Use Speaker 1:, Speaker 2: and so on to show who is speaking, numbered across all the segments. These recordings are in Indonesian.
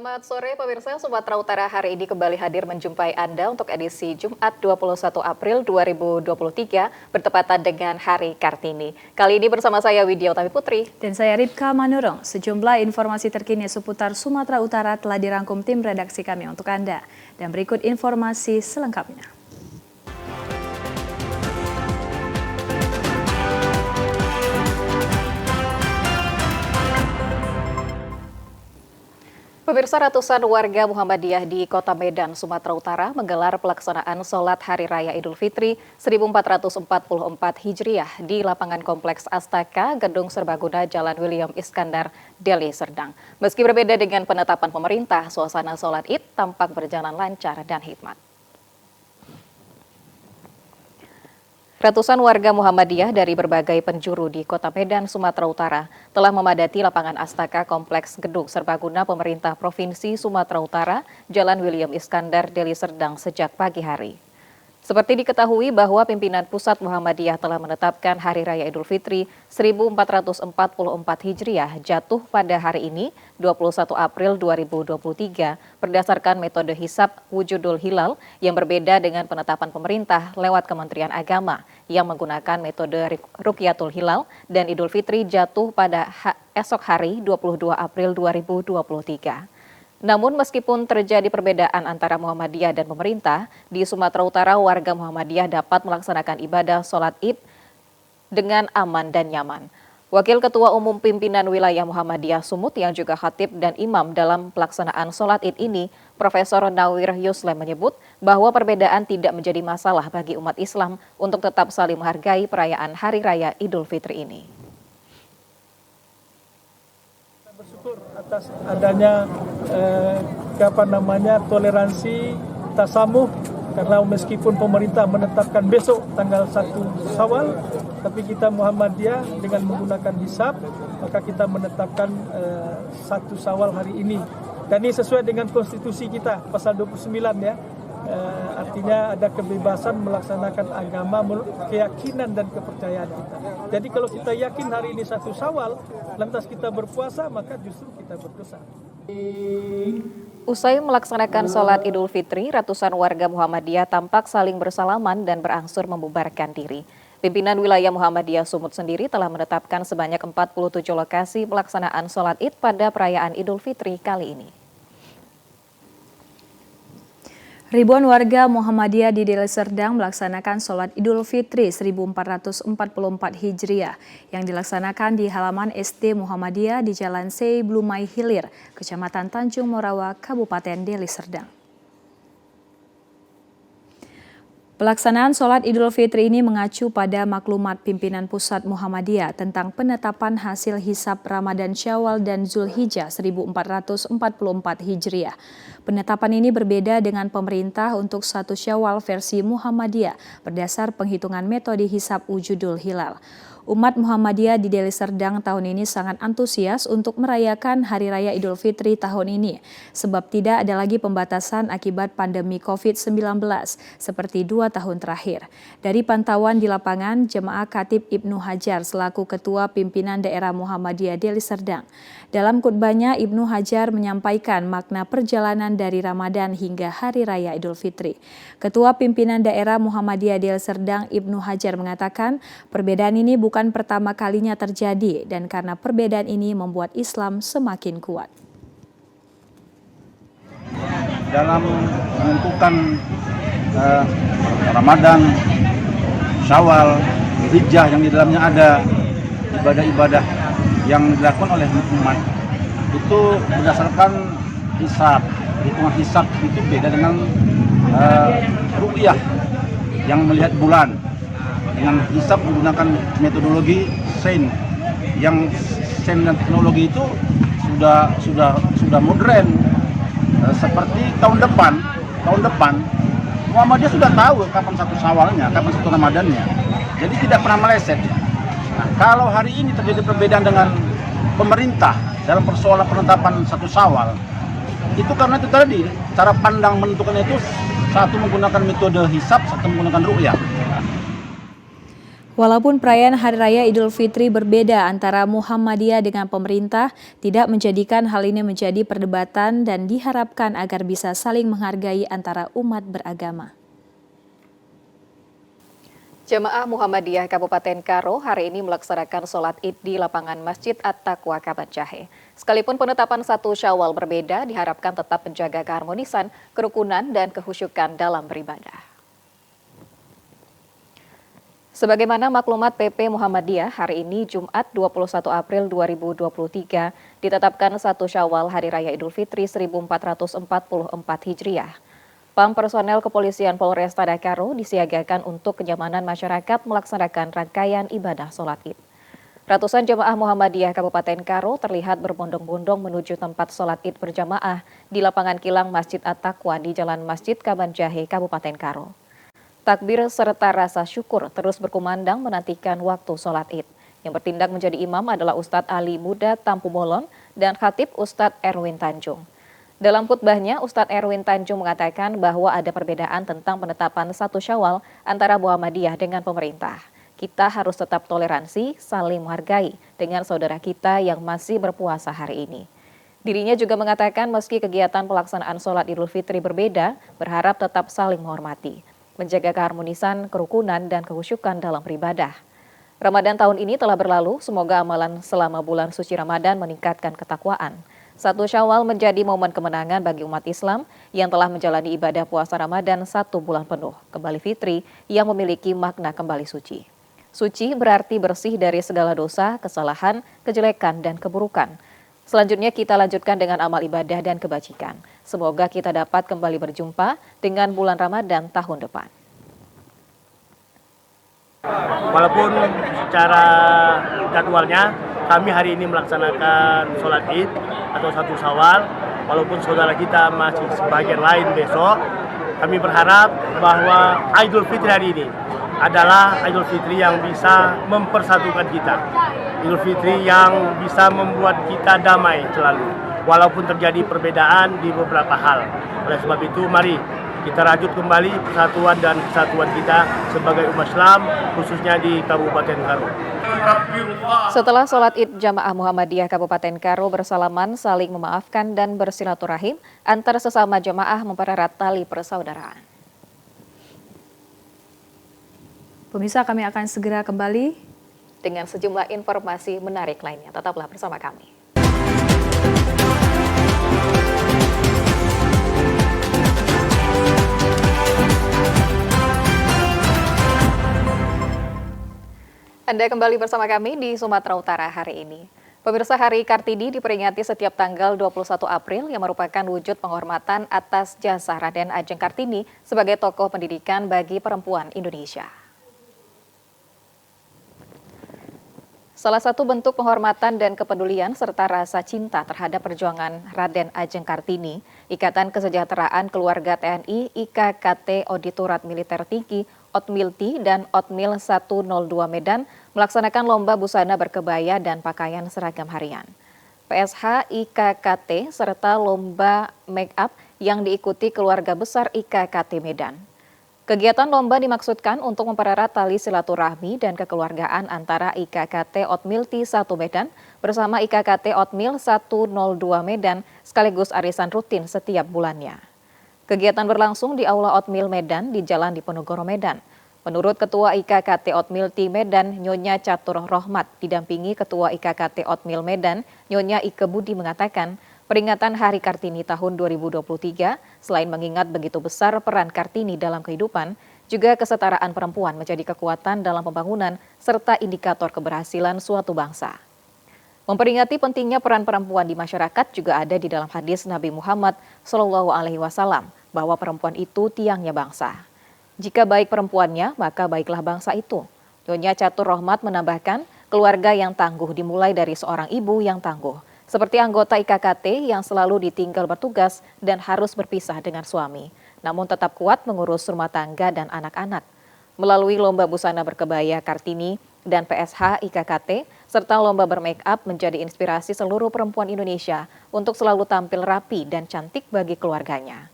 Speaker 1: Selamat sore pemirsa, Sumatera Utara hari ini kembali hadir menjumpai Anda untuk edisi Jumat 21 April 2023 bertepatan dengan Hari Kartini. Kali ini bersama saya Widya Utami Putri.
Speaker 2: Dan saya Ripka Manurung. Sejumlah informasi terkini seputar Sumatera Utara telah dirangkum tim redaksi kami untuk Anda. Dan berikut informasi selengkapnya.
Speaker 1: Pemirsa, ratusan warga Muhammadiyah di Kota Medan, Sumatera Utara menggelar pelaksanaan sholat Hari Raya Idul Fitri 1444 Hijriah di lapangan Kompleks Astaka, Gedung Serbaguna, Jalan William Iskandar, Deli Serdang. Meski berbeda dengan penetapan pemerintah, suasana sholat Id tampak berjalan lancar dan hikmat. Ratusan warga Muhammadiyah dari berbagai penjuru di Kota Medan, Sumatera Utara telah memadati lapangan Astaka Kompleks Gedung Serbaguna Pemerintah Provinsi Sumatera Utara, Jalan William Iskandar, Deli Serdang sejak pagi hari. Seperti diketahui bahwa pimpinan pusat Muhammadiyah telah menetapkan Hari Raya Idul Fitri 1444 Hijriah jatuh pada hari ini 21 April 2023 berdasarkan metode hisab wujudul hilal yang berbeda dengan penetapan pemerintah lewat Kementerian Agama yang menggunakan metode Rukyatul Hilal dan Idul Fitri jatuh pada esok hari 22 April 2023. Namun meskipun terjadi perbedaan antara Muhammadiyah dan pemerintah, di Sumatera Utara warga Muhammadiyah dapat melaksanakan ibadah sholat Id dengan aman dan nyaman. Wakil Ketua Umum Pimpinan Wilayah Muhammadiyah Sumut yang juga khatib dan imam dalam pelaksanaan sholat Id ini, Profesor Nawir Yuslem menyebut bahwa perbedaan tidak menjadi masalah bagi umat Islam untuk tetap saling menghargai perayaan Hari Raya Idul Fitri ini.
Speaker 3: Bersyukur atas adanya toleransi, tasamuh, karena meskipun pemerintah menetapkan besok tanggal 1 Syawal, tapi kita Muhammadiyah dengan menggunakan hisab, maka kita menetapkan 1 Syawal hari ini. Dan ini sesuai dengan konstitusi kita, pasal 29 ya. Artinya ada kebebasan melaksanakan agama, keyakinan dan kepercayaan kita. Jadi kalau kita yakin hari ini 1 Syawal, lantas kita berpuasa, maka justru kita berdosa.
Speaker 1: Usai melaksanakan sholat Idul Fitri, ratusan warga Muhammadiyah tampak saling bersalaman dan berangsur membubarkan diri. Pimpinan wilayah Muhammadiyah Sumut sendiri telah menetapkan sebanyak 47 lokasi pelaksanaan sholat Id pada perayaan Idul Fitri kali ini.
Speaker 2: Ribuan warga Muhammadiyah di Deli Serdang melaksanakan sholat Idul Fitri 1444 Hijriah yang dilaksanakan di halaman SD Muhammadiyah di Jalan Sei Blumai Hilir, Kecamatan Tanjung Morawa, Kabupaten Deli Serdang. Pelaksanaan sholat Idul Fitri ini mengacu pada maklumat pimpinan pusat Muhammadiyah tentang penetapan hasil hisab Ramadan Syawal dan Zulhijjah 1444 Hijriah. Penetapan ini berbeda dengan pemerintah untuk 1 Syawal versi Muhammadiyah berdasar penghitungan metode hisab wujudul hilal. Umat Muhammadiyah di Deli Serdang tahun ini sangat antusias untuk merayakan Hari Raya Idul Fitri tahun ini, sebab tidak ada lagi pembatasan akibat pandemi COVID-19 seperti 2 tahun terakhir. Dari pantauan di lapangan, Jemaah Khatib Ibnu Hajar selaku Ketua Pimpinan Daerah Muhammadiyah Deli Serdang. Dalam khutbahnya, Ibnu Hajar menyampaikan makna perjalanan dari Ramadan hingga Hari Raya Idul Fitri. Ketua Pimpinan Daerah Muhammadiyah Deli Serdang Ibnu Hajar mengatakan, perbedaan ini bukan pertama kalinya terjadi dan karena perbedaan ini membuat Islam semakin kuat.
Speaker 4: Dalam menentukan Ramadan, Syawal, Hijjah yang di dalamnya ada ibadah-ibadah yang dilakukan oleh umat itu berdasarkan hisab. Hitungan hisab itu beda dengan ru'yah yang melihat bulan. Dengan hisab menggunakan metodologi sains, yang sains dan teknologi itu sudah modern. Seperti tahun depan Muhammadiyah sudah tahu kapan 1 Syawalnya, kapan 1 Ramadannya. Jadi tidak pernah meleset. Nah, kalau hari ini terjadi perbedaan dengan pemerintah dalam persoalan penetapan 1 Syawal, itu karena itu tadi cara pandang menentukannya itu satu menggunakan metode hisab, satu menggunakan ru'yah.
Speaker 2: Walaupun perayaan Hari Raya Idul Fitri berbeda antara Muhammadiyah dengan pemerintah, tidak menjadikan hal ini menjadi perdebatan dan diharapkan agar bisa saling menghargai antara umat beragama.
Speaker 1: Jemaah Muhammadiyah Kabupaten Karo hari ini melaksanakan sholat Id di lapangan Masjid At-Taqwa Kabanjahe. Sekalipun penetapan 1 Syawal berbeda, diharapkan tetap menjaga keharmonisan, kerukunan, dan kehusyukan dalam beribadah. Sebagaimana maklumat PP Muhammadiyah, hari ini Jumat 21 April 2023 ditetapkan 1 Syawal Hari Raya Idul Fitri 1444 Hijriah. PAM personel Kepolisian Polresta Karo disiagakan untuk kenyamanan masyarakat melaksanakan rangkaian ibadah sholat Id. Ratusan jemaah Muhammadiyah Kabupaten Karo terlihat berbondong-bondong menuju tempat sholat Id berjamaah di lapangan kilang Masjid At-Taqwa di Jalan Masjid Kabanjahe, Kabupaten Karo. Takbir serta rasa syukur terus berkumandang menantikan waktu sholat Id. Yang bertindak menjadi imam adalah Ustadz Ali Muda Tampu Bolon dan Khatib Ustadz Erwin Tanjung. Dalam khutbahnya, Ustadz Erwin Tanjung mengatakan bahwa ada perbedaan tentang penetapan 1 Syawal antara Muhammadiyah dengan pemerintah. Kita harus tetap toleransi, saling menghargai dengan saudara kita yang masih berpuasa hari ini. Dirinya juga mengatakan meski kegiatan pelaksanaan sholat Idul Fitri berbeda, berharap tetap saling menghormati, menjaga keharmonisan, kerukunan, dan kehusyukan dalam beribadah. Ramadan tahun ini telah berlalu, semoga amalan selama bulan suci Ramadan meningkatkan ketakwaan. 1 Syawal menjadi momen kemenangan bagi umat Islam yang telah menjalani ibadah puasa Ramadan 1 bulan penuh, kembali fitri yang memiliki makna kembali suci. Suci berarti bersih dari segala dosa, kesalahan, kejelekan, dan keburukan. Selanjutnya kita lanjutkan dengan amal ibadah dan kebajikan. Semoga kita dapat kembali berjumpa dengan bulan Ramadan tahun depan.
Speaker 5: Walaupun secara jadwalnya kami hari ini melaksanakan sholat Id atau 1 Syawal, walaupun saudara kita masih sebagian lain besok, kami berharap bahwa Idul Fitri hari ini adalah Idul Fitri yang bisa mempersatukan kita. Idul Fitri yang bisa membuat kita damai selalu, walaupun terjadi perbedaan di beberapa hal. Oleh sebab itu, mari kita rajut kembali persatuan dan kesatuan kita sebagai umat Islam, khususnya di Kabupaten Karo.
Speaker 1: Setelah sholat Id, jamaah Muhammadiyah Kabupaten Karo bersalaman, saling memaafkan dan bersilaturahim antar sesama jamaah mempererat tali persaudaraan.
Speaker 2: Pemirsa, kami akan segera kembali
Speaker 1: dengan sejumlah informasi menarik lainnya. Tetaplah bersama kami. Anda kembali bersama kami di Sumatera Utara hari ini. Pemirsa, Hari Kartini diperingati setiap tanggal 21 April yang merupakan wujud penghormatan atas jasa Raden Ajeng Kartini sebagai tokoh pendidikan bagi perempuan Indonesia. Salah satu bentuk penghormatan dan kepedulian serta rasa cinta terhadap perjuangan Raden Ajeng Kartini, Ikatan Kesejahteraan Keluarga TNI IKKT Auditorat Militer Tinggi Otmilti dan Otmil 102 Medan melaksanakan lomba busana berkebaya dan pakaian seragam harian. PSH IKKT serta lomba make up yang diikuti keluarga besar IKKT Medan. Kegiatan lomba dimaksudkan untuk mempererat tali silaturahmi dan kekeluargaan antara IKKT Otmilti 1 Medan bersama IKKT Otmil 102 Medan sekaligus arisan rutin setiap bulannya. Kegiatan berlangsung di Aula Otmil Medan di Jalan Diponegoro Medan. Menurut Ketua IKKT Otmilti Medan, Nyonya Catur Rohmat, didampingi Ketua IKKT Otmil Medan, Nyonya Ike Budi mengatakan, peringatan Hari Kartini tahun 2023, selain mengingat begitu besar peran Kartini dalam kehidupan, juga kesetaraan perempuan menjadi kekuatan dalam pembangunan serta indikator keberhasilan suatu bangsa. Memperingati pentingnya peran perempuan di masyarakat juga ada di dalam hadis Nabi Muhammad SAW bahwa perempuan itu tiangnya bangsa. Jika baik perempuannya, maka baiklah bangsa itu. Nyonya Catur Rohmat menambahkan, keluarga yang tangguh dimulai dari seorang ibu yang tangguh. Seperti anggota IKKT yang selalu ditinggal bertugas dan harus berpisah dengan suami, namun tetap kuat mengurus rumah tangga dan anak-anak. Melalui lomba busana berkebaya Kartini dan PSH IKKT, serta lomba bermake up menjadi inspirasi seluruh perempuan Indonesia untuk selalu tampil rapi dan cantik bagi keluarganya.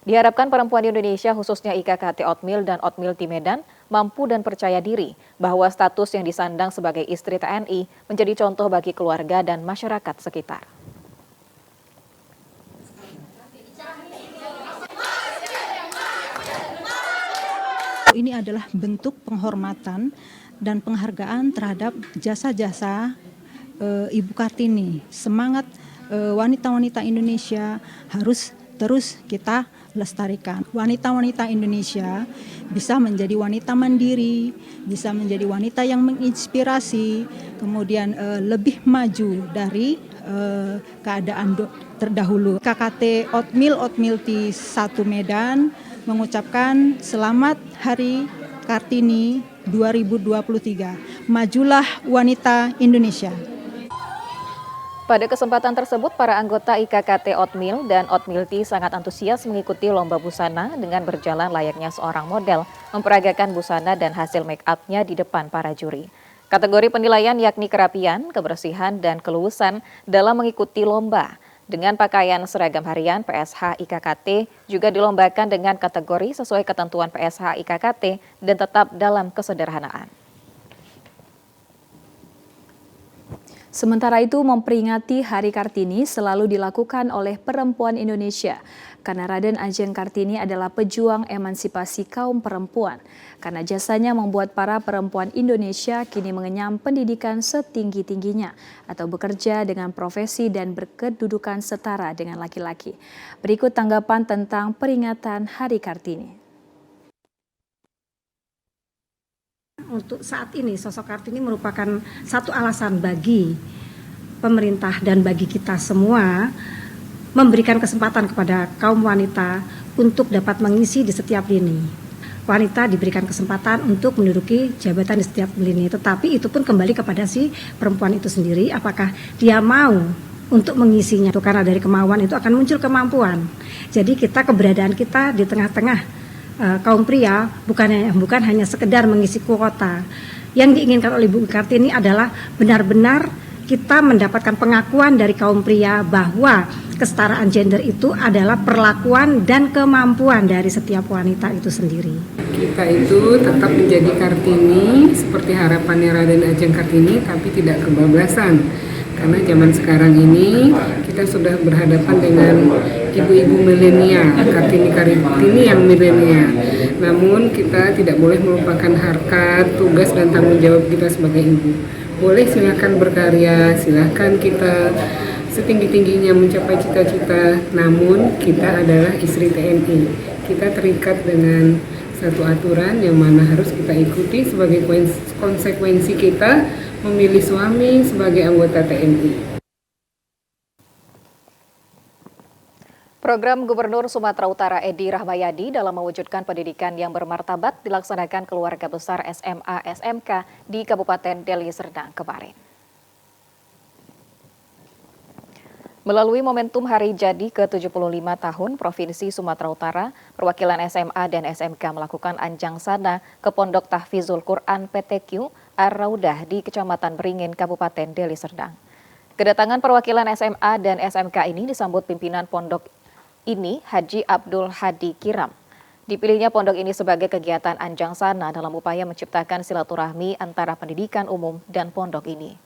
Speaker 1: Diharapkan perempuan Indonesia khususnya IKKT Otmil dan Otmilti Medan mampu dan percaya diri bahwa status yang disandang sebagai istri TNI menjadi contoh bagi keluarga dan masyarakat sekitar.
Speaker 6: Ini adalah bentuk penghormatan dan penghargaan terhadap jasa-jasa Ibu Kartini. Semangat wanita-wanita Indonesia harus terus kita lestarikan. Wanita-wanita Indonesia bisa menjadi wanita mandiri, bisa menjadi wanita yang menginspirasi, kemudian lebih maju dari keadaan terdahulu. KKT Otmil Otmilti 1 Medan mengucapkan selamat Hari Kartini 2023. Majulah wanita Indonesia.
Speaker 1: Pada kesempatan tersebut, para anggota IKKT Otmil dan Otmilti sangat antusias mengikuti lomba busana dengan berjalan layaknya seorang model, memperagakan busana dan hasil make-up-nya di depan para juri. Kategori penilaian yakni kerapian, kebersihan, dan keluasan dalam mengikuti lomba. Dengan pakaian seragam harian, PSH IKKT juga dilombakan dengan kategori sesuai ketentuan PSH IKKT dan tetap dalam kesederhanaan.
Speaker 2: Sementara itu, memperingati Hari Kartini selalu dilakukan oleh perempuan Indonesia karena Raden Ajeng Kartini adalah pejuang emansipasi kaum perempuan. Karena jasanya membuat para perempuan Indonesia kini mengenyam pendidikan setinggi-tingginya atau bekerja dengan profesi dan berkedudukan setara dengan laki-laki. Berikut tanggapan tentang peringatan Hari Kartini.
Speaker 7: Untuk saat ini sosok Kartini merupakan satu alasan bagi pemerintah dan bagi kita semua memberikan kesempatan kepada kaum wanita untuk dapat mengisi di setiap lini. Wanita diberikan kesempatan untuk menduduki jabatan di setiap lini, tetapi itu pun kembali kepada si perempuan itu sendiri, apakah dia mau untuk mengisinya. Karena dari kemauan itu akan muncul kemampuan. Jadi keberadaan kita di tengah-tengah kaum pria bukan hanya sekedar mengisi kuota. Yang diinginkan oleh Bu Kartini adalah benar-benar kita mendapatkan pengakuan dari kaum pria bahwa kesetaraan gender itu adalah perlakuan dan kemampuan dari setiap wanita itu sendiri.
Speaker 8: Kita itu tetap menjadi Kartini seperti harapannya Raden Ajeng Kartini, tapi tidak kebablasan. Karena zaman sekarang ini kita sudah berhadapan dengan ibu-ibu milenial, Kartini yang milenial. Namun kita tidak boleh melupakan harkat, tugas dan tanggung jawab kita sebagai ibu. Boleh silakan berkarya, silakan kita setinggi-tingginya mencapai cita-cita. Namun kita adalah istri TNI. Kita terikat dengan satu aturan yang mana harus kita ikuti sebagai konsekuensi kita memilih suami sebagai anggota TNI.
Speaker 1: Program Gubernur Sumatera Utara Edi Rahmayadi dalam mewujudkan pendidikan yang bermartabat dilaksanakan keluarga besar SMA SMK di Kabupaten Deli Serdang kemarin. Melalui momentum Hari Jadi ke-75 tahun Provinsi Sumatera Utara, perwakilan SMA dan SMK melakukan anjang sana ke Pondok Tahfizul Quran PTQ Ar-Raudah di Kecamatan Beringin, Kabupaten Deli Serdang. Kedatangan perwakilan SMA dan SMK ini disambut pimpinan pondok ini, Haji Abdul Hadi Kiram. Dipilihnya pondok ini sebagai kegiatan anjang sana dalam upaya menciptakan silaturahmi antara pendidikan umum dan pondok ini.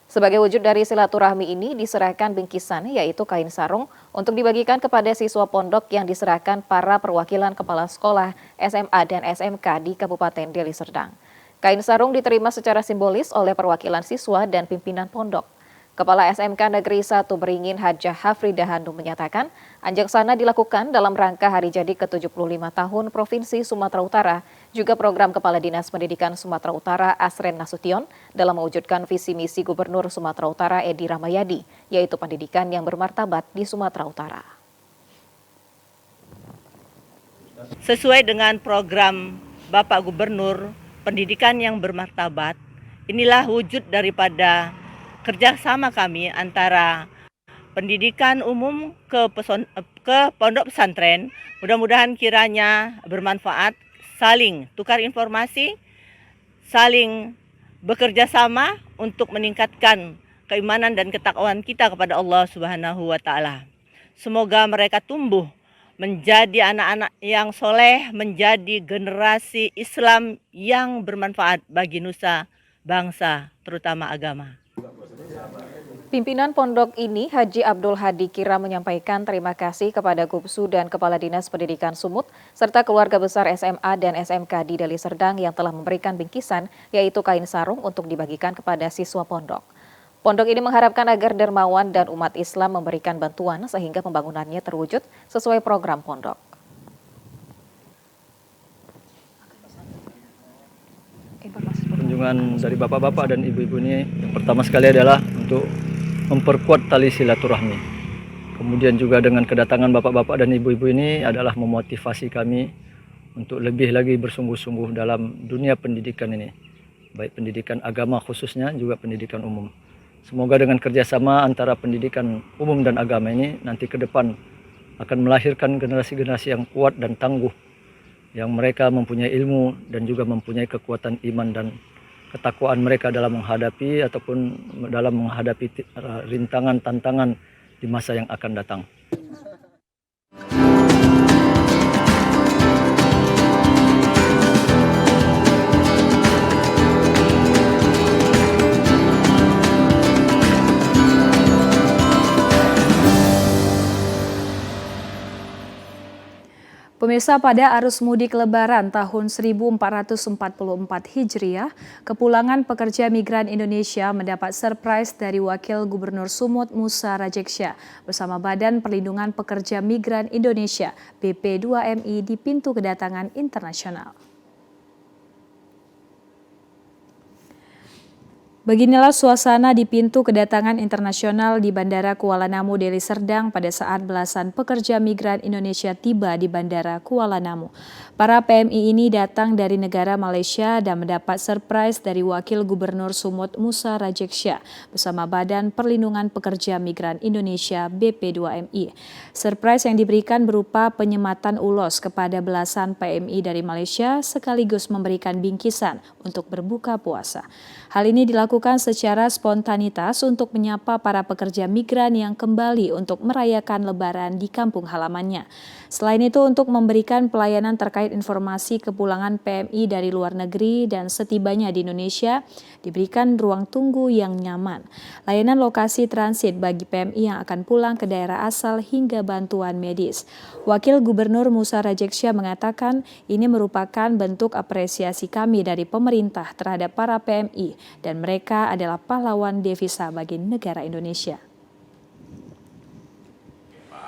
Speaker 1: Sebagai wujud dari silaturahmi ini diserahkan bingkisan yaitu kain sarung untuk dibagikan kepada siswa pondok yang diserahkan para perwakilan kepala sekolah SMA dan SMK di Kabupaten Deli Serdang. Kain sarung diterima secara simbolis oleh perwakilan siswa dan pimpinan pondok. Kepala SMK Negeri 1 Beringin Hajah Hafridah Handung menyatakan anjang sana dilakukan dalam rangka Hari Jadi ke-75 tahun Provinsi Sumatera Utara, juga program Kepala Dinas Pendidikan Sumatera Utara Asren Nasution dalam mewujudkan visi misi Gubernur Sumatera Utara Edi Rahmayadi, yaitu pendidikan yang bermartabat di Sumatera Utara.
Speaker 9: Sesuai dengan program Bapak Gubernur Pendidikan yang Bermartabat, inilah wujud daripada kerjasama kami antara pendidikan umum ke pondok pesantren. Mudah-mudahan kiranya bermanfaat, saling tukar informasi, saling bekerja sama untuk meningkatkan keimanan dan ketakwaan kita kepada Allah Subhanahu wa Ta'ala. Semoga mereka tumbuh menjadi anak-anak yang soleh, menjadi generasi Islam yang bermanfaat bagi nusa, bangsa, terutama agama.
Speaker 1: Pimpinan pondok ini, Haji Abdul Hadi Kira, menyampaikan terima kasih kepada Gubsu dan Kepala Dinas Pendidikan Sumut, serta keluarga besar SMA dan SMK di Deli Serdang yang telah memberikan bingkisan, yaitu kain sarung untuk dibagikan kepada siswa pondok. Pondok ini mengharapkan agar dermawan dan umat Islam memberikan bantuan sehingga pembangunannya terwujud sesuai program pondok.
Speaker 10: Kunjungan dari bapak-bapak dan ibu-ibu ini yang pertama sekali adalah untuk memperkuat tali silaturahmi. Kemudian juga dengan kedatangan bapak-bapak dan ibu-ibu ini adalah memotivasi kami untuk lebih lagi bersungguh-sungguh dalam dunia pendidikan ini. Baik pendidikan agama khususnya juga pendidikan umum. Semoga dengan kerjasama antara pendidikan umum dan agama ini nanti ke depan akan melahirkan generasi-generasi yang kuat dan tangguh, yang mereka mempunyai ilmu dan juga mempunyai kekuatan iman dan ketakwaan mereka dalam menghadapi ataupun dalam menghadapi rintangan, tantangan di masa yang akan datang.
Speaker 2: Pemirsa, pada arus mudik Lebaran tahun 1444 Hijriah, kepulangan pekerja migran Indonesia mendapat surprise dari Wakil Gubernur Sumut Musa Rajeksya bersama Badan Perlindungan Pekerja Migran Indonesia BP2MI di pintu kedatangan internasional. Beginilah suasana di pintu kedatangan internasional di Bandara Kuala Namu, Deli Serdang pada saat belasan pekerja migran Indonesia tiba di Bandara Kuala Namu. Para PMI ini datang dari negara Malaysia dan mendapat surprise dari Wakil Gubernur Sumut Musa Rajeksya bersama Badan Perlindungan Pekerja Migran Indonesia BP2MI. Surprise yang diberikan berupa penyematan ulos kepada belasan PMI dari Malaysia sekaligus memberikan bingkisan untuk berbuka puasa. Hal ini dilakukan secara spontanitas untuk menyapa para pekerja migran yang kembali untuk merayakan Lebaran di kampung halamannya. Selain itu, untuk memberikan pelayanan terkait informasi kepulangan PMI dari luar negeri dan setibanya di Indonesia, diberikan ruang tunggu yang nyaman. Layanan lokasi transit bagi PMI yang akan pulang ke daerah asal hingga bantuan medis. Wakil Gubernur Musa Rajeksya mengatakan ini merupakan bentuk apresiasi kami dari pemerintah terhadap para PMI dan mereka adalah pahlawan devisa bagi negara Indonesia.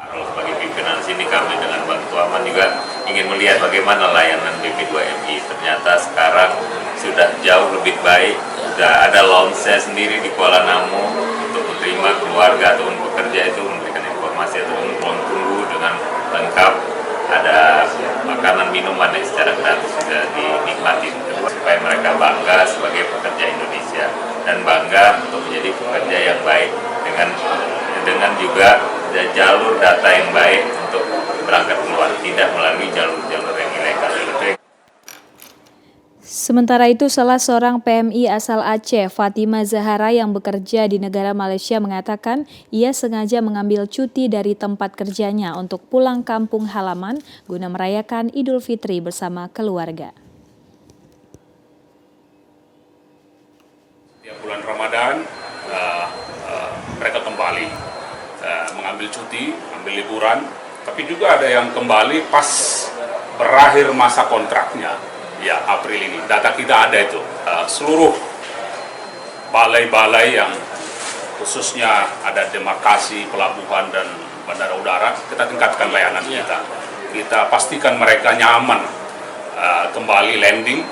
Speaker 11: Sebagai pimpinan sini kami dengan Bantu Aman juga ingin melihat bagaimana layanan BP2MI. Ternyata sekarang sudah jauh lebih baik, sudah ada lounge sendiri di Kuala Namu untuk menerima keluarga ataupun pekerja itu memberikan informasi ataupun ruang tunggu dengan lengkap, ada makanan minuman yang secara gratis sudah dinikmati supaya mereka bangga sebagai pekerja Indonesia dan bangga untuk menjadi pekerja yang baik dengan juga jalur data yang baik untuk berangkat keluar, tidak melalui jalur-jalur yang ilegal.
Speaker 2: Sementara itu, salah seorang PMI asal Aceh, Fatima Zahara yang bekerja di negara Malaysia mengatakan ia sengaja mengambil cuti dari tempat kerjanya untuk pulang kampung halaman guna merayakan Idul Fitri bersama keluarga.
Speaker 12: Setiap bulan Ramadan mereka kembali mengambil cuti, ambil liburan, tapi juga ada yang kembali pas berakhir masa kontraknya. Ya, April ini. Data kita ada itu. Seluruh balai-balai yang khususnya ada demarkasi, pelabuhan, dan bandara udara, kita tingkatkan layanan kita. Kita pastikan mereka nyaman kembali landing.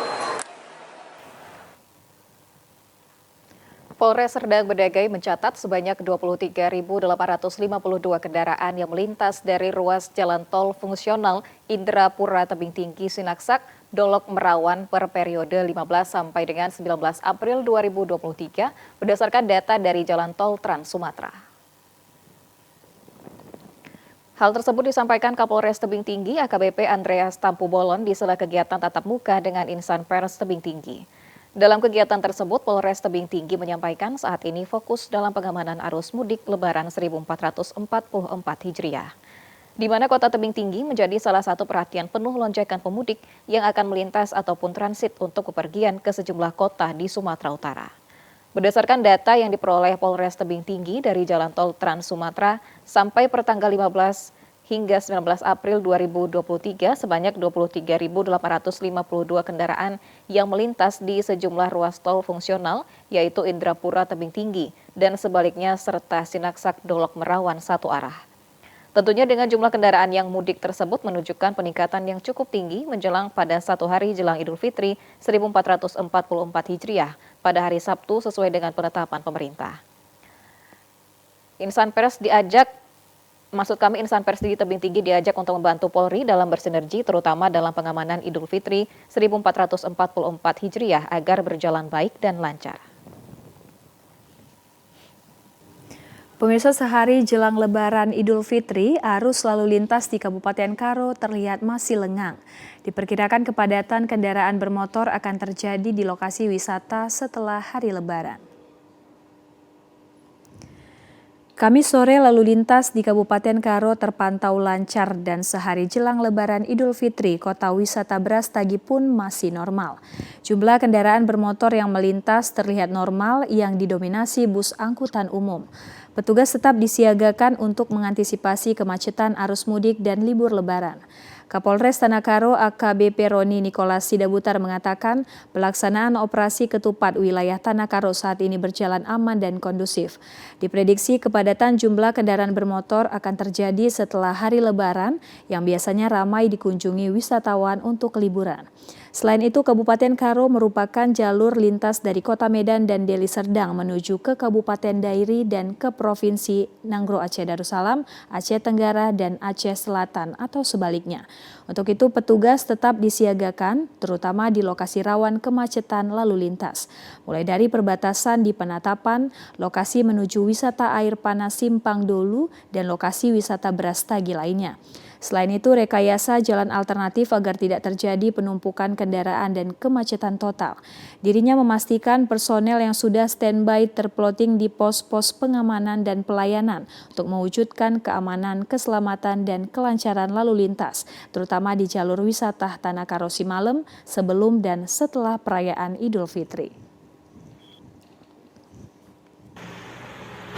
Speaker 1: Polres Serdang Bedagai mencatat sebanyak 23.852 kendaraan yang melintas dari ruas jalan tol fungsional Indrapura Tebing Tinggi Sinaksak Dolok Merawan per periode 15 sampai dengan 19 April 2023 berdasarkan data dari Jalan Tol Trans Sumatera. Hal tersebut disampaikan Kapolres Tebing Tinggi AKBP Andreas Tampubolon di sela kegiatan tatap muka dengan insan pers Tebing Tinggi. Dalam kegiatan tersebut, Polres Tebing Tinggi menyampaikan saat ini fokus dalam pengamanan arus mudik Lebaran 1444 Hijriah. di mana Kota Tebing Tinggi menjadi salah satu perhatian penuh lonjakan pemudik yang akan melintas ataupun transit untuk bepergian ke sejumlah kota di Sumatera Utara. Berdasarkan data yang diperoleh Polres Tebing Tinggi dari Jalan Tol Trans Sumatera sampai pertanggal 15 hingga 19 April 2023 sebanyak 23.852 kendaraan yang melintas di sejumlah ruas tol fungsional yaitu Indrapura Tebing Tinggi dan sebaliknya serta Sinaksak Dolok Merawan satu arah. Tentunya dengan jumlah kendaraan yang mudik tersebut menunjukkan peningkatan yang cukup tinggi menjelang pada satu hari jelang Idul Fitri 1444 Hijriah pada hari Sabtu sesuai dengan penetapan pemerintah. Insan pers di Tebing Tinggi diajak untuk membantu Polri dalam bersinergi terutama dalam pengamanan Idul Fitri 1444 Hijriah agar berjalan baik dan lancar.
Speaker 2: Pemirsa, sehari jelang Lebaran Idul Fitri, arus lalu lintas di Kabupaten Karo terlihat masih lengang. Diperkirakan kepadatan kendaraan bermotor akan terjadi di lokasi wisata setelah hari Lebaran. Kamis sore lalu lintas di Kabupaten Karo terpantau lancar dan sehari jelang Lebaran Idul Fitri, kota wisata Brastagi pun masih normal. Jumlah kendaraan bermotor yang melintas terlihat normal yang didominasi bus angkutan umum. Petugas tetap disiagakan untuk mengantisipasi kemacetan arus mudik dan libur Lebaran. Kapolres Tanah Karo AKBP Roni Nikolas Sidabutar mengatakan pelaksanaan operasi ketupat wilayah Tanah Karo saat ini berjalan aman dan kondusif. Diprediksi kepadatan jumlah kendaraan bermotor akan terjadi setelah hari Lebaran yang biasanya ramai dikunjungi wisatawan untuk liburan. Selain itu, Kabupaten Karo merupakan jalur lintas dari Kota Medan dan Deli Serdang menuju ke Kabupaten Dairi dan ke Provinsi Nanggro Aceh Darussalam, Aceh Tenggara, dan Aceh Selatan atau sebaliknya. Untuk itu, petugas tetap disiagakan, terutama di lokasi rawan kemacetan lalu lintas. Mulai dari perbatasan di Penatapan, lokasi menuju wisata air panas Simpang Dolu, dan lokasi wisata Brastagi lainnya. Selain itu, rekayasa jalan alternatif agar tidak terjadi penumpukan kendaraan dan kemacetan total. Dirinya memastikan personel yang sudah standby terploting di pos-pos pengamanan dan pelayanan untuk mewujudkan keamanan, keselamatan, dan kelancaran lalu lintas, terutama di jalur wisata Tanah Karo Simalem sebelum dan setelah perayaan Idul Fitri.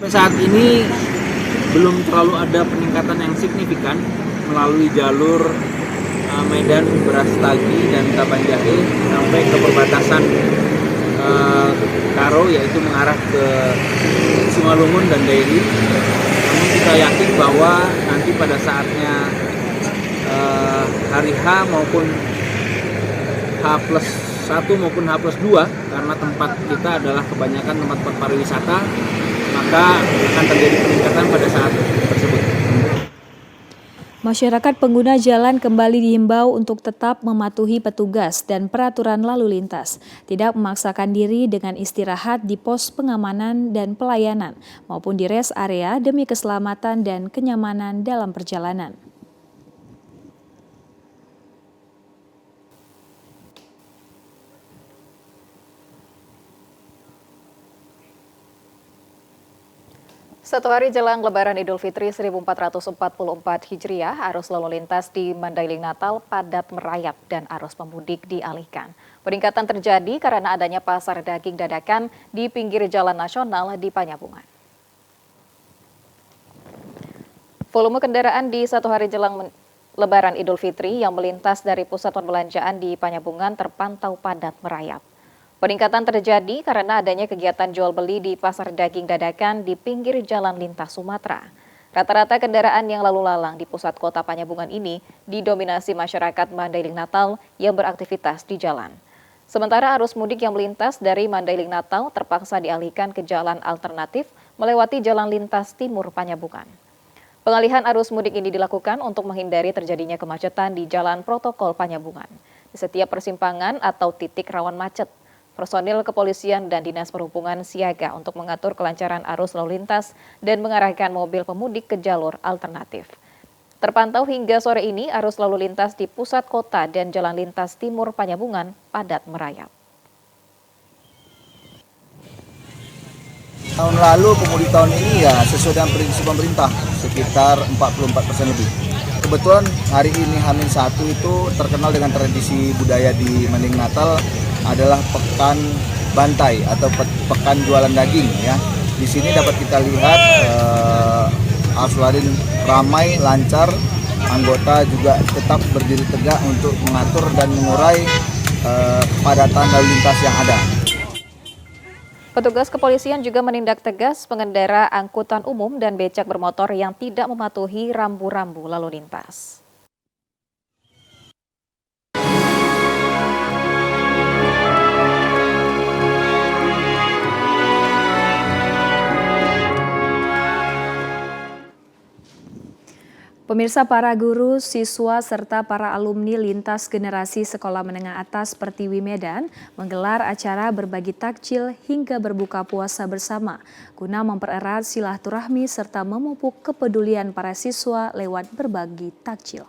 Speaker 13: Sampai saat ini belum terlalu ada peningkatan yang signifikan melalui jalur Medan, Brastagi, dan Kabanjahe sampai ke perbatasan Karo, yaitu mengarah ke Simalungun dan Dairi. Namun kita yakin bahwa nanti pada saatnya hari H maupun H+1 maupun H+2, karena tempat kita adalah kebanyakan tempat pariwisata, maka akan terjadi peningkatan pada saat tersebut.
Speaker 2: Masyarakat pengguna jalan kembali diimbau untuk tetap mematuhi petugas dan peraturan lalu lintas, tidak memaksakan diri dengan istirahat di pos pengamanan dan pelayanan maupun di rest area demi keselamatan dan kenyamanan dalam perjalanan.
Speaker 1: Satu hari jelang Lebaran Idul Fitri 1444 Hijriah, arus lalu lintas di Mandailing Natal padat merayap dan arus pemudik dialihkan. Peningkatan terjadi karena adanya pasar daging dadakan di pinggir jalan nasional di Panyabungan. Volume kendaraan di satu hari jelang Lebaran Idul Fitri yang melintas dari pusat perbelanjaan di Panyabungan terpantau padat merayap. Peningkatan terjadi karena adanya kegiatan jual beli di pasar daging dadakan di pinggir jalan lintas Sumatera. Rata-rata kendaraan yang lalu lalang di pusat kota Panyabungan ini didominasi masyarakat Mandailing Natal yang beraktivitas di jalan. Sementara arus mudik yang melintas dari Mandailing Natal terpaksa dialihkan ke jalan alternatif melewati jalan lintas timur Panyabungan. Pengalihan arus mudik ini dilakukan untuk menghindari terjadinya kemacetan di jalan protokol Panyabungan. Di setiap persimpangan atau titik rawan macet, personil kepolisian dan Dinas Perhubungan siaga untuk mengatur kelancaran arus lalu lintas dan mengarahkan mobil pemudik ke jalur alternatif. Terpantau hingga sore ini arus lalu lintas di pusat kota dan jalan lintas timur Panyabungan padat merayap.
Speaker 14: Tahun lalu pemudik tahun ini ya sesuai dengan prediksi pemerintah sekitar 44% lebih. kebetulan hari ini H-1 itu terkenal dengan tradisi budaya di Maning Natal adalah pekan bantai atau pekan jualan daging ya. Di sini dapat kita lihat arus lalu ramai, lancar, anggota juga tetap berdiri tegak untuk mengatur dan mengurai kepadatan lalu lintas yang ada.
Speaker 1: Petugas kepolisian juga menindak tegas pengendara angkutan umum dan becak bermotor yang tidak mematuhi rambu-rambu lalu lintas.
Speaker 2: Pemirsa, para guru, siswa, serta para alumni lintas generasi Sekolah Menengah Atas Pertiwi Medan menggelar acara berbagi takjil hingga berbuka puasa bersama guna mempererat silaturahmi serta memupuk kepedulian para siswa lewat berbagi takjil.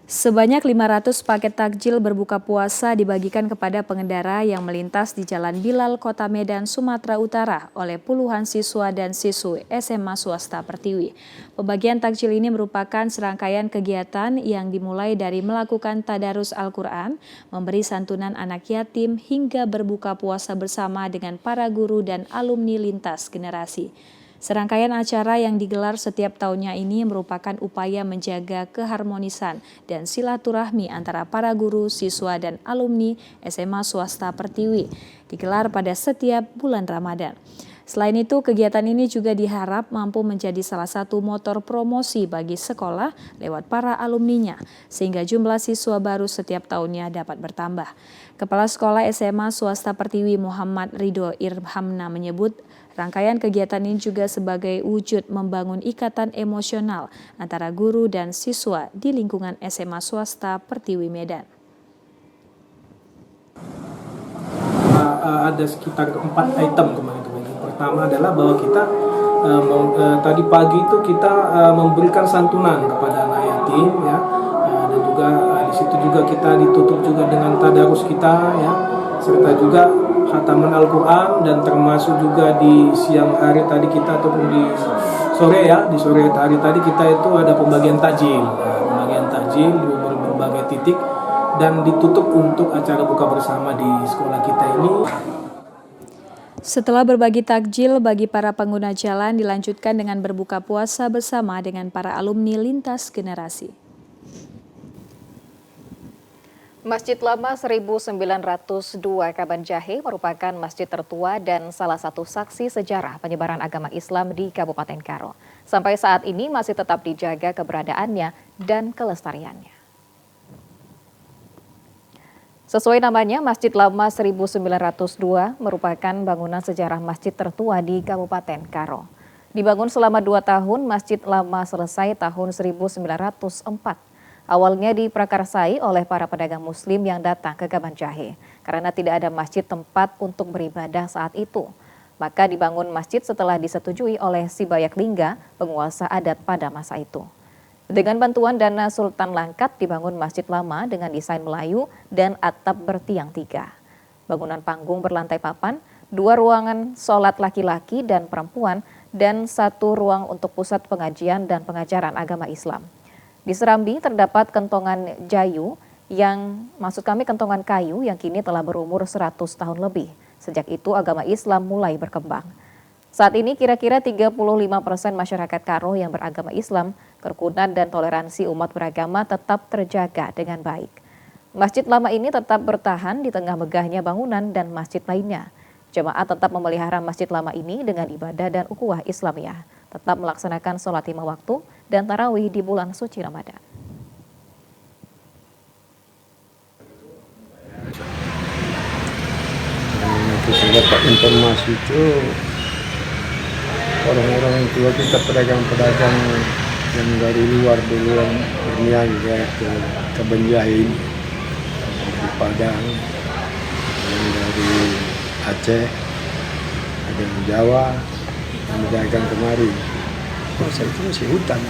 Speaker 2: Sebanyak 500 paket takjil berbuka puasa dibagikan kepada pengendara yang melintas di Jalan Bilal, Kota Medan, Sumatera Utara oleh puluhan siswa dan siswi SMA swasta Pertiwi. Pembagian takjil ini merupakan serangkaian kegiatan yang dimulai dari melakukan tadarus Al-Quran, memberi santunan anak yatim, hingga berbuka puasa bersama dengan para guru dan alumni lintas generasi. Serangkaian acara yang digelar setiap tahunnya ini merupakan upaya menjaga keharmonisan dan silaturahmi antara para guru, siswa, dan alumni SMA swasta Pertiwi, digelar pada setiap bulan Ramadan. Selain itu, kegiatan ini juga diharap mampu menjadi salah satu motor promosi bagi sekolah lewat para alumninya, sehingga jumlah siswa baru setiap tahunnya dapat bertambah. Kepala Sekolah SMA swasta Pertiwi Muhammad Ridho Irhamna menyebut, rangkaian kegiatan ini juga sebagai wujud membangun ikatan emosional antara guru dan siswa di lingkungan SMA swasta Pertiwi Medan.
Speaker 3: Ada sekitar 4 item kemarin. Yang pertama adalah bahwa kita tadi pagi itu kita memberikan santunan kepada anak yatim ya, dan juga di situ juga kita ditutup juga dengan tadarus kita ya, serta juga khataman Al-Quran, dan termasuk juga di siang hari tadi kita ataupun di sore hari tadi kita itu ada pembagian takjil, di berbagai titik dan ditutup untuk acara buka bersama di sekolah kita ini.
Speaker 2: Setelah berbagi takjil bagi para pengguna jalan, dilanjutkan dengan berbuka puasa bersama dengan para alumni lintas generasi.
Speaker 1: Masjid Lama 1902 Kabanjahe merupakan masjid tertua dan salah satu saksi sejarah penyebaran agama Islam di Kabupaten Karo. Sampai saat ini masih tetap dijaga keberadaannya dan kelestariannya. Sesuai namanya, Masjid Lama 1902 merupakan bangunan sejarah masjid tertua di Kabupaten Karo. Dibangun selama 2 tahun, Masjid Lama selesai tahun 1904. Awalnya diprakarsai oleh para pedagang muslim yang datang ke Kabanjahe karena tidak ada masjid tempat untuk beribadah saat itu. Maka dibangun masjid setelah disetujui oleh Sibayak Lingga, penguasa adat pada masa itu. Dengan bantuan dana Sultan Langkat dibangun Masjid Lama dengan desain Melayu dan atap bertiang 3. Bangunan panggung berlantai papan, 2 ruangan sholat laki-laki dan perempuan, dan 1 ruang untuk pusat pengajian dan pengajaran agama Islam. Di Serambi terdapat kentongan kentongan kayu yang kini telah berumur 100 tahun lebih. Sejak itu agama Islam mulai berkembang. Saat ini kira-kira 35% masyarakat Karo yang beragama Islam, kerukunan dan toleransi umat beragama tetap terjaga dengan baik. Masjid Lama ini tetap bertahan di tengah megahnya bangunan dan masjid lainnya. Jemaat tetap memelihara Masjid Lama ini dengan ibadah dan ukhuwah Islamiyah, tetap melaksanakan sholat 5 waktu dan tarawih di bulan suci Ramadan.
Speaker 15: Kita dapat informasi itu orang-orang tua kita, pedagang-pedagang yang dari luar duluan berniaga ke Kabanjahe, dari Padang, yang dari Aceh, ada yang Jawa, yang berdagang kemari. Saya itu masih hutan.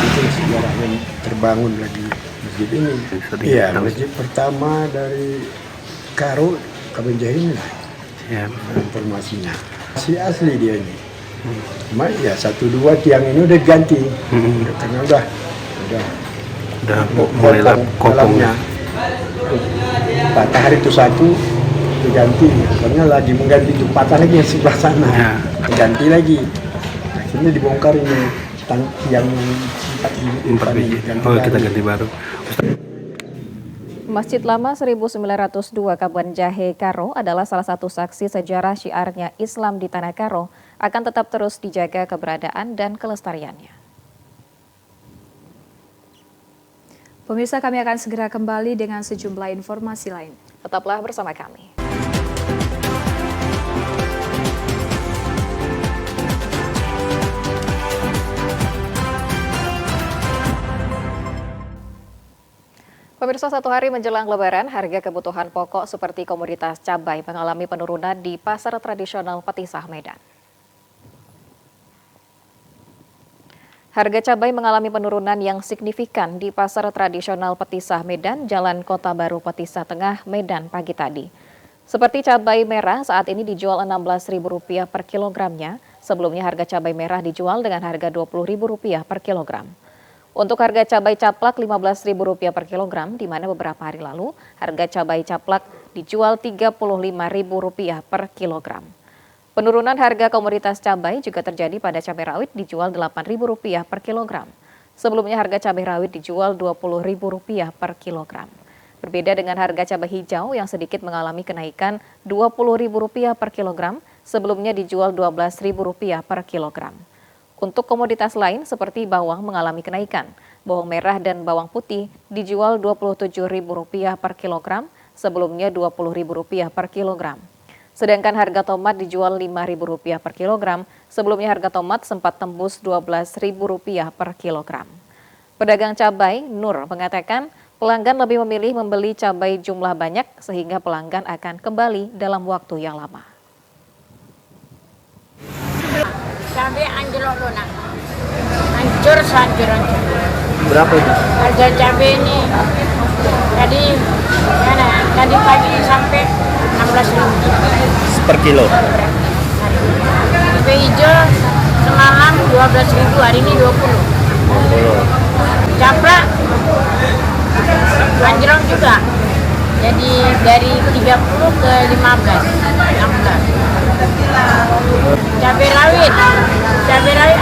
Speaker 15: Itu sejarahnya terbangun lagi masjid ini. Iya, masjid pertama dari Karo Kabanjahe ini lah. Ya, informasinya. Si asli dia ini. Cuma ya 1-2 tiang ini udah diganti. Karena udah mulai kopongnya. Patah hari itu satu diganti, karena lagi mengganti itu patah lagi yang sebelah sana, diganti lagi. Akhirnya dibongkar ini yang 4 biji. Kita ganti baru.
Speaker 1: Masjid Lama 1902 Kabupaten Jahe Karo adalah salah satu saksi sejarah syiarnya Islam di Tanah Karo akan tetap terus dijaga keberadaan dan kelestariannya.
Speaker 2: Pemirsa, kami akan segera kembali dengan sejumlah informasi lain.
Speaker 1: Tetaplah bersama kami. Pemirsa, satu hari menjelang Lebaran, harga kebutuhan pokok seperti komoditas cabai mengalami penurunan di pasar tradisional Petisah, Medan. Harga cabai mengalami penurunan yang signifikan di pasar tradisional Petisah, Medan, Jalan Kota Baru Petisah Tengah, Medan pagi tadi. Seperti cabai merah saat ini dijual Rp16.000 per kilogramnya, sebelumnya harga cabai merah dijual dengan harga Rp20.000 per kilogram. Untuk harga cabai caplak Rp15.000 per kilogram, di mana beberapa hari lalu harga cabai caplak dijual Rp35.000 per kilogram. Penurunan harga komoditas cabai juga terjadi pada cabai rawit dijual Rp8.000 per kilogram. Sebelumnya harga cabai rawit dijual Rp20.000 per kilogram. Berbeda dengan harga cabai hijau yang sedikit mengalami kenaikan Rp20.000 per kilogram, sebelumnya dijual Rp12.000 per kilogram. Untuk komoditas lain seperti bawang mengalami kenaikan. Bawang merah dan bawang putih dijual Rp27.000 per kilogram, sebelumnya Rp20.000 per kilogram. Sedangkan harga tomat dijual Rp5.000 per kilogram, sebelumnya harga tomat sempat tembus Rp12.000 per kilogram. Pedagang cabai, Nur, mengatakan pelanggan lebih memilih membeli cabai jumlah banyak sehingga pelanggan akan kembali dalam waktu yang lama.
Speaker 16: Cabai anjlok lunak, hancur sehancur-hancur.
Speaker 10: Berapa itu?
Speaker 16: Harga cabai ini tadi pagi sampai Rp16.000
Speaker 10: per kilo.
Speaker 16: Cabai hijau semalam Rp12.000, hari ini Rp20. Caplak anjlok juga. Jadi dari 30 ke 15, 16. Cabai rawit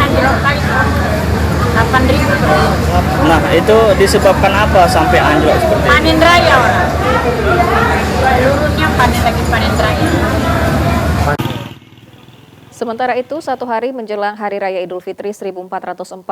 Speaker 16: anjlok kali 8.000.
Speaker 10: Nah, itu disebabkan apa sampai anjlok seperti itu?
Speaker 16: Panen raya orang. Seluruhnya panen raya.
Speaker 1: Sementara itu, satu hari menjelang Hari Raya Idul Fitri 1444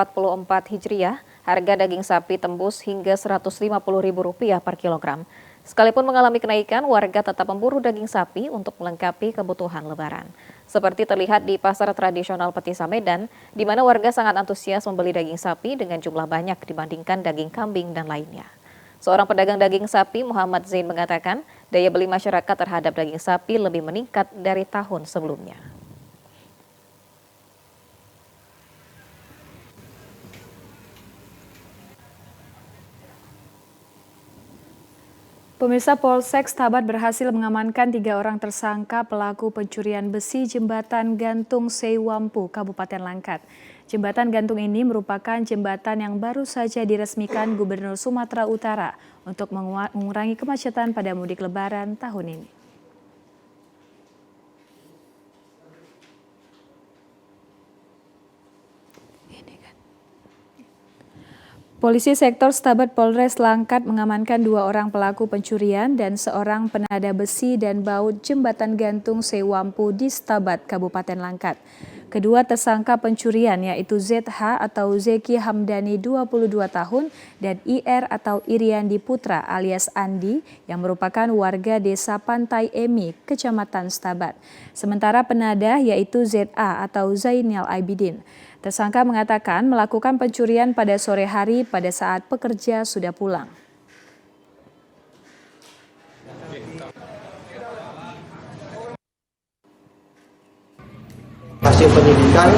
Speaker 1: Hijriah, harga daging sapi tembus hingga Rp150.000 per kilogram. Sekalipun mengalami kenaikan, warga tetap memburu daging sapi untuk melengkapi kebutuhan Lebaran. Seperti terlihat di pasar tradisional Petisah, Medan, di mana warga sangat antusias membeli daging sapi dengan jumlah banyak dibandingkan daging kambing dan lainnya. Seorang pedagang daging sapi, Muhammad Zain, mengatakan daya beli masyarakat terhadap daging sapi lebih meningkat dari tahun sebelumnya.
Speaker 2: Pemirsa, Polsek Stabat berhasil mengamankan 3 orang tersangka pelaku pencurian besi jembatan gantung Seiwampu, Kabupaten Langkat. Jembatan gantung ini merupakan jembatan yang baru saja diresmikan Gubernur Sumatera Utara untuk mengurangi kemacetan pada mudik Lebaran tahun ini. Polisi sektor Stabat Polres Langkat mengamankan 2 orang pelaku pencurian dan seorang penada besi dan baut jembatan gantung Seiwampu di Stabat, Kabupaten Langkat. Kedua tersangka pencurian yaitu ZH atau Zeki Hamdani 22 tahun dan IR atau Iriandi Putra alias Andi yang merupakan warga desa Pantai Emi, Kecamatan Stabat. Sementara penada yaitu ZA atau Zainal Abidin. Tersangka mengatakan melakukan pencurian pada sore hari pada saat pekerja sudah pulang.
Speaker 17: Hasil penyidikan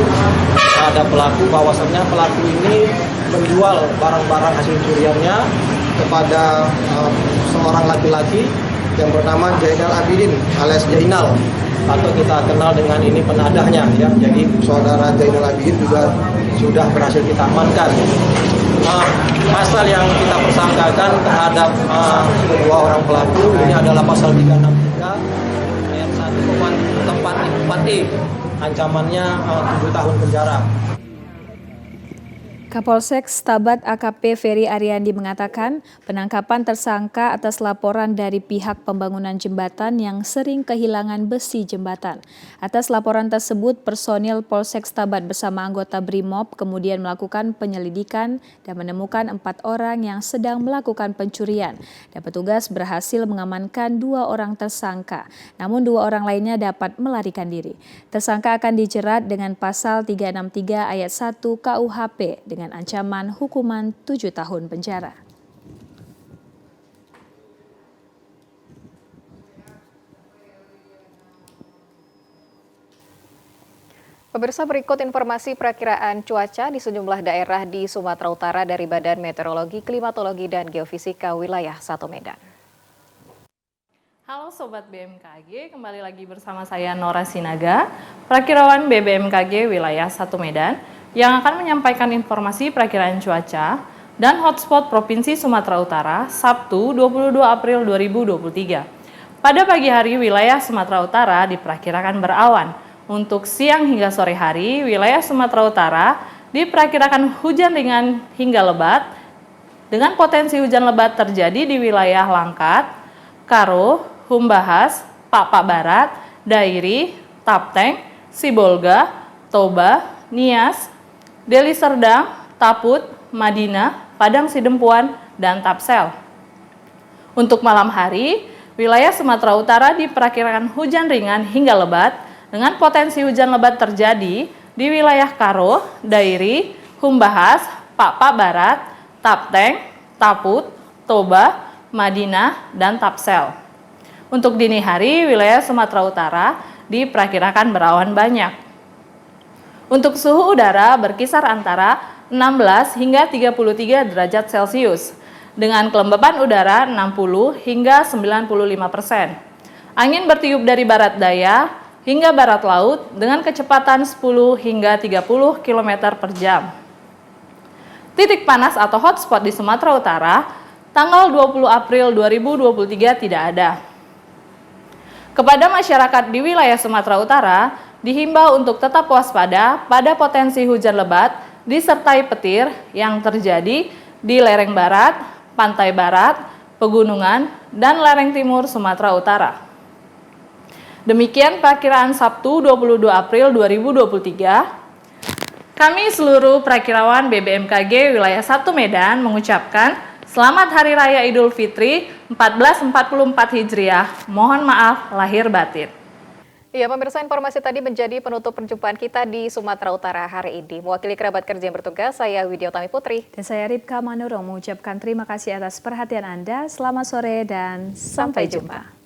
Speaker 17: terhadap pelaku, bahwasannya pelaku ini menjual barang-barang hasil curiannya kepada seorang laki-laki yang bernama Zainal Abidin alias Jainal atau kita kenal dengan ini penadahnya ya. Jadi saudara Zainal Abidin juga sudah berhasil kita amankan. Pasal yang kita persangkakan terhadap kedua orang pelaku ini adalah pasal 363 ayat 1 tempat 4i, ancamannya 7 tahun penjara.
Speaker 2: Kapolsek Stabat AKP Ferry Ariandi mengatakan penangkapan tersangka atas laporan dari pihak pembangunan jembatan yang sering kehilangan besi jembatan. Atas laporan tersebut, personil Polsek Stabat bersama anggota BRIMOB kemudian melakukan penyelidikan dan menemukan 4 orang yang sedang melakukan pencurian. Dan petugas berhasil mengamankan 2 orang tersangka, namun 2 orang lainnya dapat melarikan diri. Tersangka akan dijerat dengan pasal 363 ayat 1 KUHP dengan ancaman hukuman 7 tahun penjara.
Speaker 1: Pemirsa, berikut informasi perakiraan cuaca di sejumlah daerah di Sumatera Utara dari Badan Meteorologi, Klimatologi, dan Geofisika Wilayah 1 Medan.
Speaker 18: Halo Sobat BMKG, kembali lagi bersama saya Nora Sinaga, perakirawan BMKG Wilayah 1 Medan, yang akan menyampaikan informasi perakiraan cuaca dan hotspot Provinsi Sumatera Utara Sabtu 22 April 2023. Pada pagi hari wilayah Sumatera Utara diperkirakan berawan. Untuk siang hingga sore hari wilayah Sumatera Utara diperkirakan hujan ringan hingga lebat dengan potensi hujan lebat terjadi di wilayah Langkat, Karo, Humbahas, Pakpak Barat, Dairi, Tapteng, Sibolga, Toba, Nias, Deli Serdang, Taput, Madinah, Padang Sidempuan, dan Tapsel. Untuk malam hari, wilayah Sumatera Utara diperkirakan hujan ringan hingga lebat dengan potensi hujan lebat terjadi di wilayah Karo, Dairi, Humbahas, Pakpak Barat, Tapteng, Taput, Toba, Madinah, dan Tapsel. Untuk dini hari, wilayah Sumatera Utara diperkirakan berawan banyak. Untuk suhu udara berkisar antara 16 hingga 33 derajat Celcius, dengan kelembapan udara 60 hingga 95%. Angin bertiup dari barat daya hingga barat laut dengan kecepatan 10 hingga 30 km per jam. Titik panas atau hotspot di Sumatera Utara tanggal 20 April 2023 tidak ada. Kepada masyarakat di wilayah Sumatera Utara, dihimbau untuk tetap waspada pada potensi hujan lebat disertai petir yang terjadi di lereng barat, pantai barat, pegunungan, dan lereng timur Sumatera Utara. Demikian perakiraan Sabtu 22 April 2023. Kami seluruh perakirawan BBMKG Wilayah 1 Medan mengucapkan Selamat Hari Raya Idul Fitri 1444 Hijriah. Mohon maaf lahir batin.
Speaker 1: Ya, pemirsa, informasi tadi menjadi penutup perjumpaan kita di Sumatera Utara hari ini. Mewakili kerabat kerja yang bertugas, saya Widyotami Putri.
Speaker 2: Dan saya Ripka Manurung mengucapkan terima kasih atas perhatian Anda. Selamat sore dan sampai jumpa.